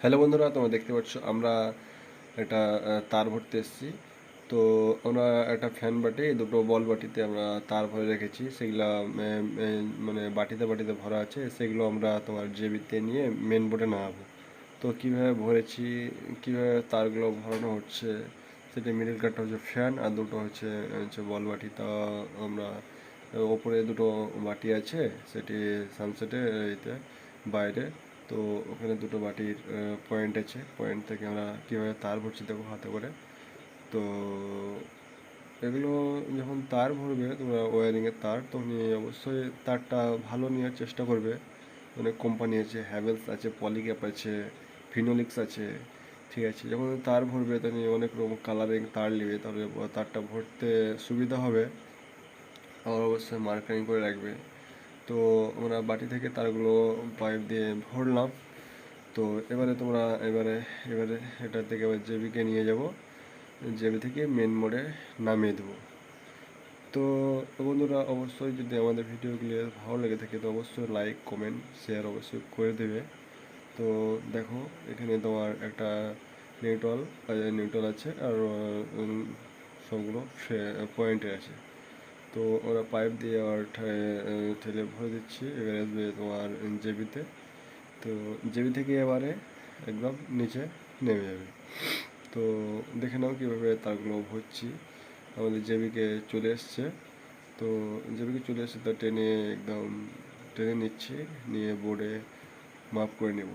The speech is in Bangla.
হ্যালো বন্ধুরা, তোমরা দেখতে পাচ্ছ আমরা একটা তার ভরতে এসেছি। তো আমরা একটা ফ্যান বাটি, দুটো বল বাটিতে আমরা তার ভরে রেখেছি। সেগুলা মানে বাটিতে বাটিতে ভরা আছে, সেগুলো আমরা তোমার জেবিতে নিয়ে মেন বোর্ডে নামাবো। তো কীভাবে ভরেছি, কীভাবে তারগুলো ভরানো হচ্ছে, সেটা মিডিল কাটটা হচ্ছে ফ্যান আর দুটো হচ্ছে হচ্ছে বল বাটি। তা আমরা ওপরে দুটো বাটি আছে, সেটি সানসেটে এতে বাইরে। তো ওখানে দুটো বাটির পয়েন্ট আছে, পয়েন্ট থেকে আমরা কীভাবে তার ভরছি দেখো হাতে করে। তো এগুলো যখন তার ভরবে তোমরা ওয়্যারিংয়ের তার, তখন অবশ্যই তারটা ভালো নেওয়ার চেষ্টা করবে। অনেক কোম্পানি আছে, হ্যাভেলস আছে, পলিক্যাপ আছে, ফিনোলিক্স আছে, ঠিক আছে। যখন তার ভরবে তখন অনেক রকম কালারিং তার নেবে, তাহলে তারটা ভরতে সুবিধা হবে। আর অবশ্যই মার্কারিং করে রাখবে। তো আমরা বাটি থেকে তারগুলো পাইপ দিয়ে ভরলাম। তো এবারে এবারে এটা থেকে আবার জেবিকে নিয়ে যাব, জেবি থেকে মেন মোডে নামিয়ে দেবো। তো বন্ধুরা, অবশ্যই যদি আমাদের ভিডিওগুলি ভালো লেগে থাকে তো অবশ্যই লাইক, কমেন্ট, শেয়ার অবশ্যই করে দেবে। তো দেখো, এখানে তোমার একটা নিউট্রাল আছে আর সবগুলো পয়েন্টে আছে। তো ওরা পাইপ দিয়ে আবার ঠেলে ভরে দিচ্ছি। এবারে আসবে তোমার জেবিতে। তো জেবি থেকে এবারে একদম নিচে নেমে যাবে। তো দেখে নাও কীভাবে তারগুলো ভরছি। আমাদের জেবিকে চলে এসছে। তো জেবিকে চলে এসছে, তা টেনে একদম টেনে নিচ্ছি, নিয়ে বোর্ডে মাপ করে নেব।